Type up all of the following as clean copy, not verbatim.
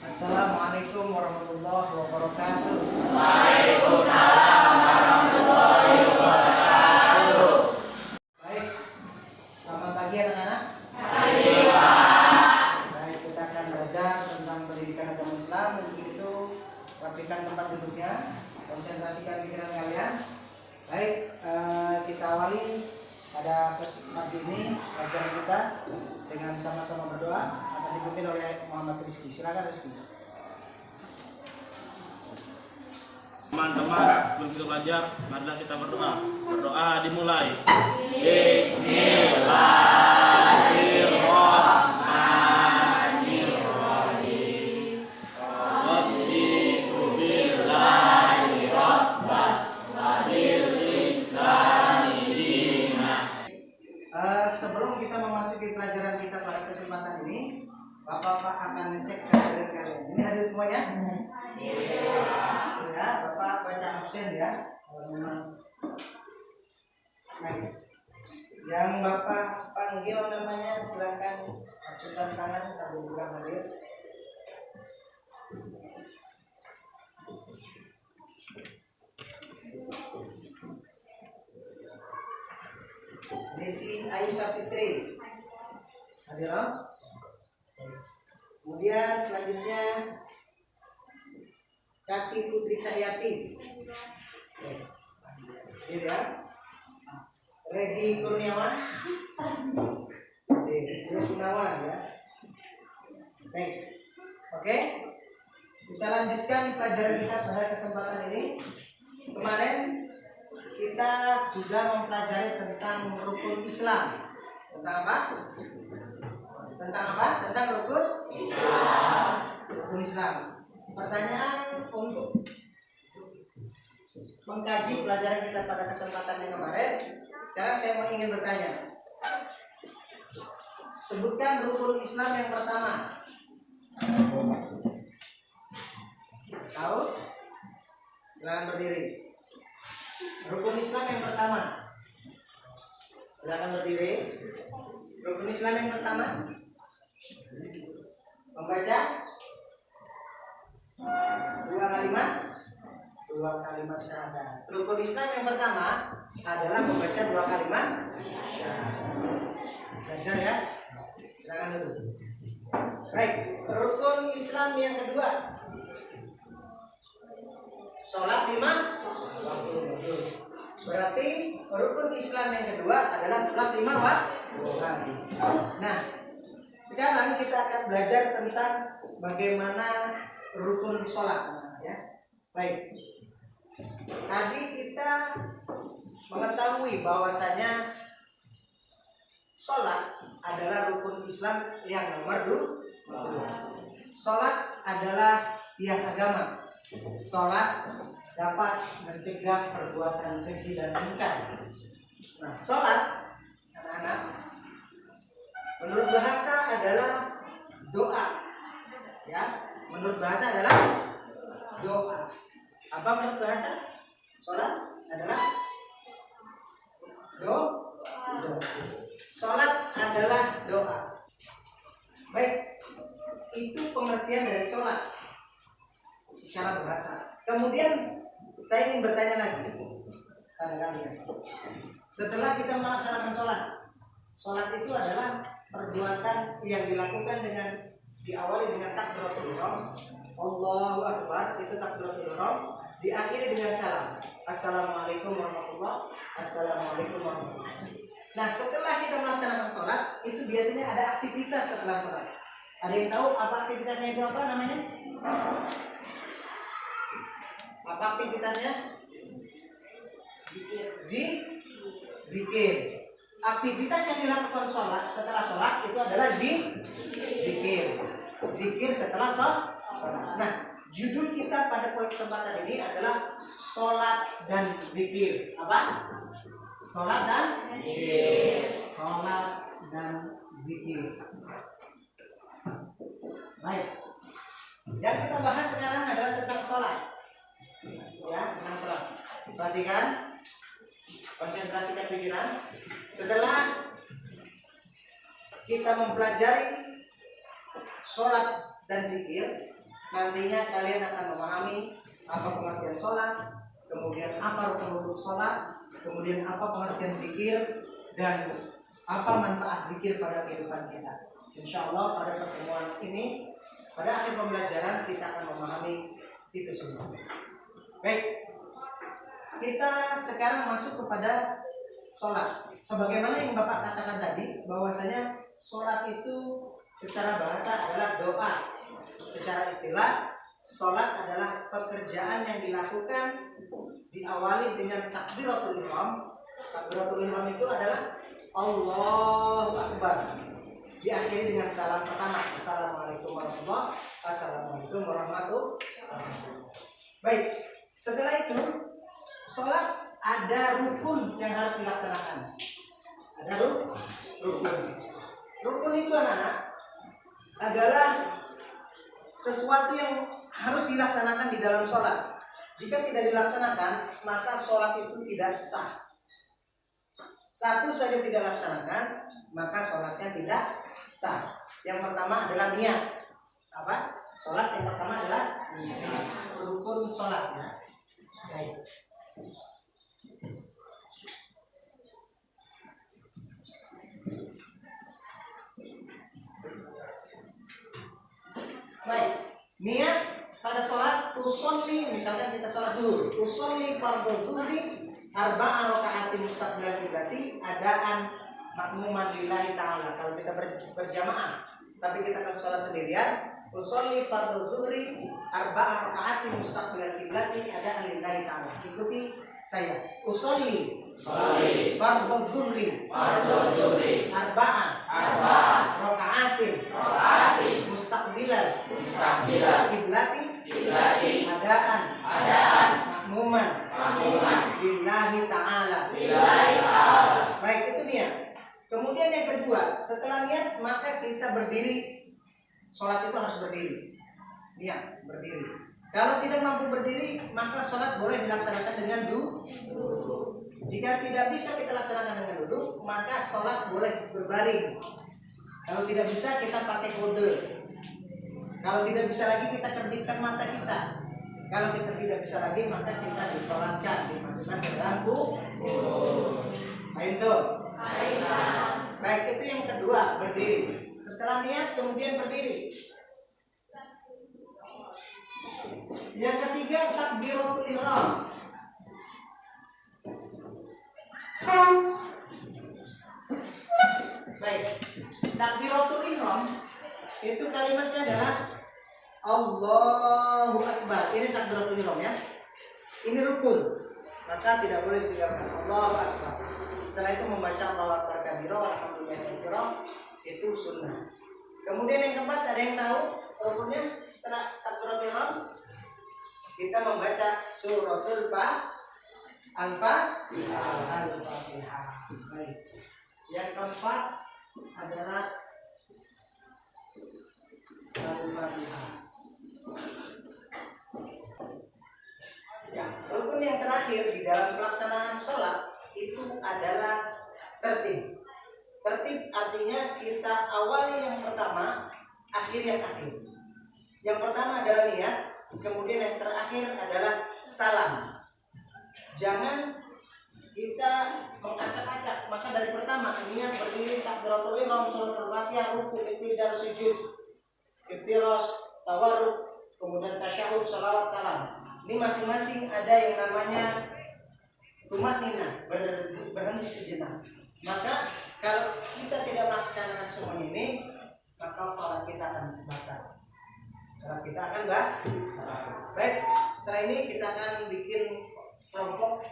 Assalamualaikum warahmatullahi wabarakatuh. Waalaikumsalam warahmatullahi wabarakatuh. Baik, selamat pagi anak-anak. Pagi, Pak. Baik, kita akan belajar tentang pendidikan agama Islam. Untuk itu, rapikan tempat duduknya, konsentrasikan pikiran kalian. Baik, kita awali pada pagi ini pelajaran kita dengan sama-sama berdoa. Akan dipimpin oleh Muhammad Rizky. Silakan Rizky. Teman-teman, sebelum kita belajar, marilah kita berdoa. Berdoa dimulai. Bismillahirrahmanirrahim. Raditu billahi rabban wa bil Islami dinan. Sebelum kita memasuki pelajaran kita pada kesempatan ini, Bapak akan ngecek kehadiran kalian. Ini hadir semuanya? Ya, Bapak baca absen ya. Baik. Yang Bapak panggil namanya silakan ajukan tangan sambil bilang hadir. Desi Ayu Safitri hadir. Kemudian selanjutnya Kasih Putri Cahyati. Ini ya. Redi Kurniawan. Ini Sinawan ya. Baik. Oke. Kita lanjutkan pelajaran kita pada kesempatan ini. Kemarin kita sudah mempelajari tentang rukun Islam. Tentang apa? Tentang apa? Tentang rukun Islam. Rukun Islam. Pertanyaan untuk mengkaji pelajaran kita pada kesempatan yang kemarin. Sekarang saya mau ingin bertanya. Sebutkan rukun Islam yang pertama. Tahu? Silakan berdiri. Rukun Islam yang pertama. Silakan berdiri. Rukun Islam yang pertama. Membaca dua kalimat syahadat. Rukun Islam yang pertama adalah membaca dua kalimat syahadat. Belajar ya. Silakan dulu. Baik, rukun Islam yang kedua. Sholat 5 waktu. Berarti rukun Islam yang kedua adalah sholat 5 waktu. Nah, sekarang kita akan belajar tentang bagaimana rukun sholat ya. Baik. Tadi kita mengetahui bahwasanya sholat adalah rukun Islam yang nomor 2. Sholat adalah tiang agama. Sholat dapat mencegah perbuatan keji dan mungkar. Nah, sholat anak-anak menurut bahasa adalah doa. Ya, menurut bahasa adalah doa. Apa menurut bahasa? Sholat adalah doa. Sholat adalah doa. Baik, itu pengertian dari sholat secara bahasa. Kemudian saya ingin bertanya lagi pada kalian. Setelah kita melaksanakan sholat, sholat itu adalah perbuatan yang dilakukan dengan diawali dengan takbiratul ihram, Allahu Akbar, itu takbiratul ihram, diakhiri dengan salam. Assalamualaikum warahmatullahi wabarakatuh. Assalamualaikum warahmatullahi wabarakatuh. Nah, setelah kita melaksanakan sholat, itu biasanya ada aktivitas setelah sholat. Ada yang tahu apa aktivitasnya itu apa namanya? Apa aktivitasnya? Zikir. Aktivitas yang dilakukan sholat setelah sholat itu adalah zikir. Zikir setelah sholat. Nah, judul kita pada kesempatan ini adalah sholat dan zikir. Apa? Sholat dan zikir. Sholat dan zikir. Baik. Yang kita bahas sekarang adalah tentang sholat. Ya, tentang sholat. Perhatikan, konsentrasikan pikiran. Setelah kita mempelajari sholat dan zikir, nantinya kalian akan memahami apa pengertian sholat, kemudian apa rukun sholat, kemudian apa pengertian zikir, dan apa manfaat zikir pada kehidupan kita. Insya Allah pada pertemuan ini, pada akhir pembelajaran kita akan memahami itu semua. Baik, kita sekarang masuk kepada sholat. Sebagaimana yang Bapak katakan tadi, bahwasanya sholat itu secara bahasa adalah doa. Secara istilah, sholat adalah pekerjaan yang dilakukan diawali dengan takbiratul ihram. Takbiratul ihram itu adalah Allahu Akbar, diakhiri dengan salam pertama, Assalamualaikum warahmatullahi wabarakatuh. Assalamualaikum warahmatullahi wabarakatuh. Baik, setelah itu sholat ada rukun yang harus dilaksanakan. Ada rukun. Rukun itu anak-anak adalah sesuatu yang harus dilaksanakan di dalam sholat. Jika tidak dilaksanakan, maka sholat itu tidak sah. Satu saja tidak dilaksanakan, maka sholatnya tidak sah. Yang pertama adalah niat. Apa? Sholat yang pertama adalah niat. Rukun sholatnya. Baik. Baik, niat pada sholat usolli, misalkan kita sholat zuhur, usolli fardhu zuhri arba'a raka'atin mustaqbilal qiblati adaan makmuman lillahi ta'ala. Kalau kita berjamaah, tapi kita ke sholat sendirian, usolli fardhu zuhri arba'a raka'atin mustaqbilal qiblati adaan lillahi ta'ala. Ikuti saya. Usolli fardhu zuhri arba'a raka'atin mustaqbilal kiblati adaan makmuman lillahi ta'ala. Baik, itu niat. Kemudian yang kedua, setelah niat maka kita berdiri. Sholat itu harus berdiri. Niat berdiri. Kalau tidak mampu berdiri, maka sholat boleh dilaksanakan dengan duduk. Jika tidak bisa kita laksanakan dengan duduk, maka sholat boleh berbaring. Kalau tidak bisa, kita pakai kode. Kalau tidak bisa lagi, kita kedipkan mata kita. Kalau kita tidak bisa lagi, maka kita disolatkan, dimasukkan ke dalam kubur. Baik tuh. Baik, itu yang kedua, berdiri. Setelah niat, kemudian berdiri. Yang ketiga, takbiratul ihram. Baik, takbiratul ihram itu kalimatnya adalah Allahu Akbar. Ini takbiratul ihram ya. Ini rukun, maka tidak boleh ditinggalkan. Allahu Akbar. Setelah itu membaca Allahu Akbar kabira walhamdulillahi katsiran, itu sunnah. Kemudian yang keempat, ada yang tahu rukunnya setelah takbiratul ihram? Kita membaca suratul Al-Fatihah. Baik. Yang keempat adalah Al-Fatihah. Ya, rukun yang terakhir di dalam pelaksanaan sholat itu adalah tertib. Tertib artinya kita awali yang pertama, akhir yang akhir. Yang pertama adalah niat, kemudian yang terakhir adalah salam. Jangan kita mengacak-acak. Maka dari pertama niat berdiri, takbiratul ihram, suratul Fatihah, ruku, iktidal, sujud, iftiras, tawarruk, kemudian tasyahud, salawat, salam. Ini masing-masing ada yang namanya tumanina, berhenti sejenak. Maka kalau kita tidak melaksanakan semua ini, maka salat kita akan batal. Salat kita akan batal. Baik, setelah ini kita akan bikin kelompok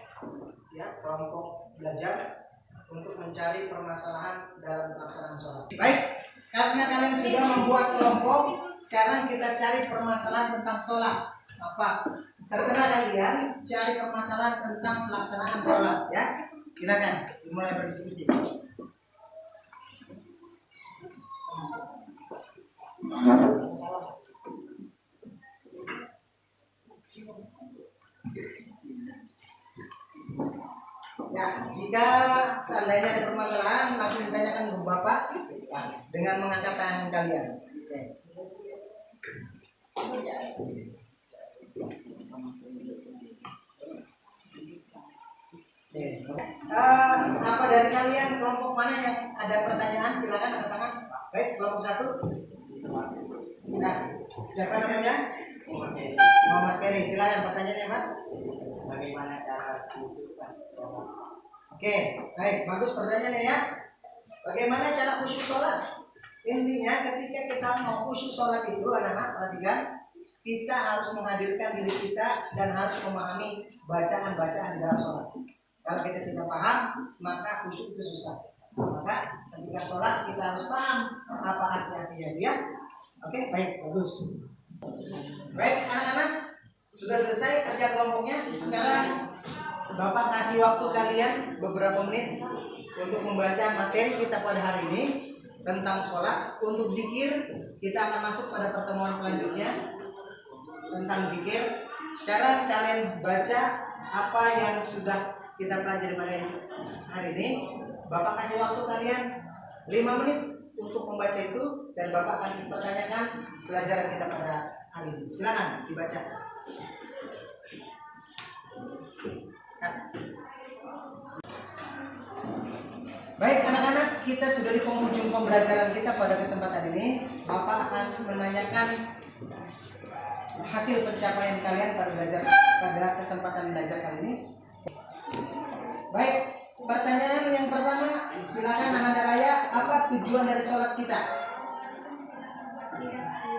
belajar untuk mencari permasalahan dalam pelaksanaan sholat. Baik, karena kalian sudah membuat kelompok, sekarang kita cari permasalahan tentang sholat. Apa? Terserah kalian cari permasalahan tentang pelaksanaan sholat ya. Silakan dimulai berdiskusi. Ya, jika seandainya ada permasalahan langsung ditanyakan ke Bapak dengan mengangkat tangan kalian. Oke. dari kalian kelompok mana yang ada pertanyaan silakan angkat tangan. Baik, kelompok 1. Nah, siapa namanya? Muhammad Ferry. Silakan pertanyaannya, Pak. Bagaimana cara khusyuk pas sholat? Oke, baik, bagus pertanyaannya ya. Bagaimana cara khusyuk sholat? Intinya ketika kita mau khusyuk sholat itu, anak-anak perhatikan, kita harus menghadirkan diri kita dan harus memahami bacaan-bacaan di dalam sholat. Kalau kita tidak paham, maka khusyuk itu susah. Maka ketika sholat kita harus paham apa arti-artinya dia. Oke, baik, bagus. Baik, anak-anak, sudah selesai kerja kelompoknya. Sekarang Bapak kasih waktu kalian beberapa menit untuk membaca materi kita pada hari ini tentang sholat. Untuk zikir, kita akan masuk pada pertemuan selanjutnya tentang zikir. Sekarang kalian baca apa yang sudah kita pelajari pada hari ini. Bapak kasih waktu kalian 5 menit untuk membaca itu dan Bapak akan pertanyakan pelajaran kita pada hari ini. Silakan dibaca. Baik anak-anak, kita sudah di penghujung pembelajaran kita pada kesempatan ini. Bapak akan menanyakan hasil pencapaian kalian pada kesempatan belajar kali ini. Baik, pertanyaan yang pertama, silakan Ananda Raya, apa tujuan dari sholat kita?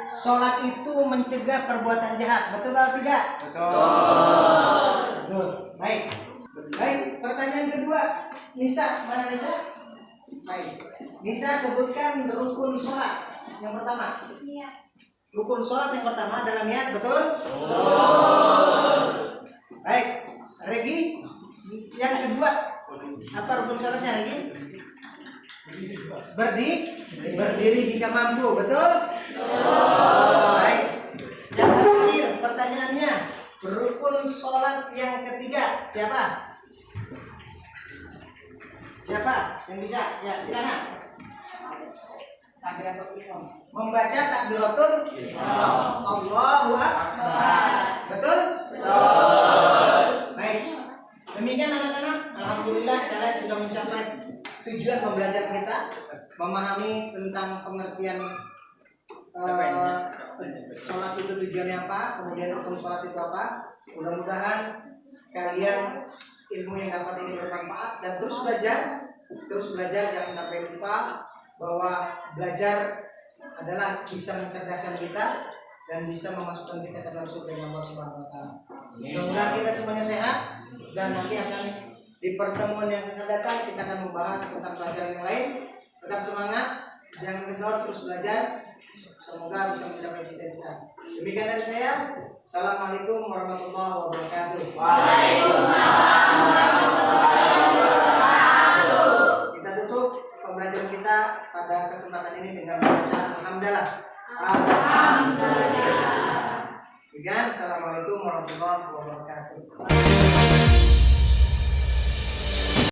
Sholat itu mencegah perbuatan jahat, betul atau tidak? Betul. Baik. Baik, pertanyaan kedua, Nisa, mana Nisa? Baik. Nisa sebutkan rukun sholat yang pertama. Rukun sholat yang pertama adalah niat, betul? Baik, Regi, yang kedua apa rukun sholatnya Regi? Berdiri jika mampu, betul? Baik. Yang terakhir pertanyaannya, rukun sholat yang ketiga siapa? Siapa yang bisa? Ya, silakan. Membaca takbiratul Allahu Akbar. Betul? Baik. Demikian anak-anak, alhamdulillah kalian sudah mencapai tujuan pembelajaran kita, memahami tentang pengertian sholat itu tujuannya apa, kemudian rukun sholat itu apa. Mudah-mudahan kalian ilmu yang dapat ini bermanfaat dan terus belajar jangan sampai lupa bahwa belajar adalah bisa mencerdaskan kita dan bisa memasukkan kita ke dalam surga Allah Subhanahu wa taala. Mudah-mudahan kita semuanya sehat dan nanti akan di pertemuan yang akan datang kita akan membahas tentang pelajaran yang lain. Tetap semangat, jangan kendor, terus belajar. Semoga bisa mencapai cita-cita. Demikian dari saya. Assalamualaikum warahmatullahi wabarakatuh. Waalaikumsalam warahmatullahi wabarakatuh. Kita tutup pembelajaran kita pada kesempatan ini dengan membaca alhamdulillah. Alhamdulillah. Assalamualaikum warahmatullahi wabarakatuh.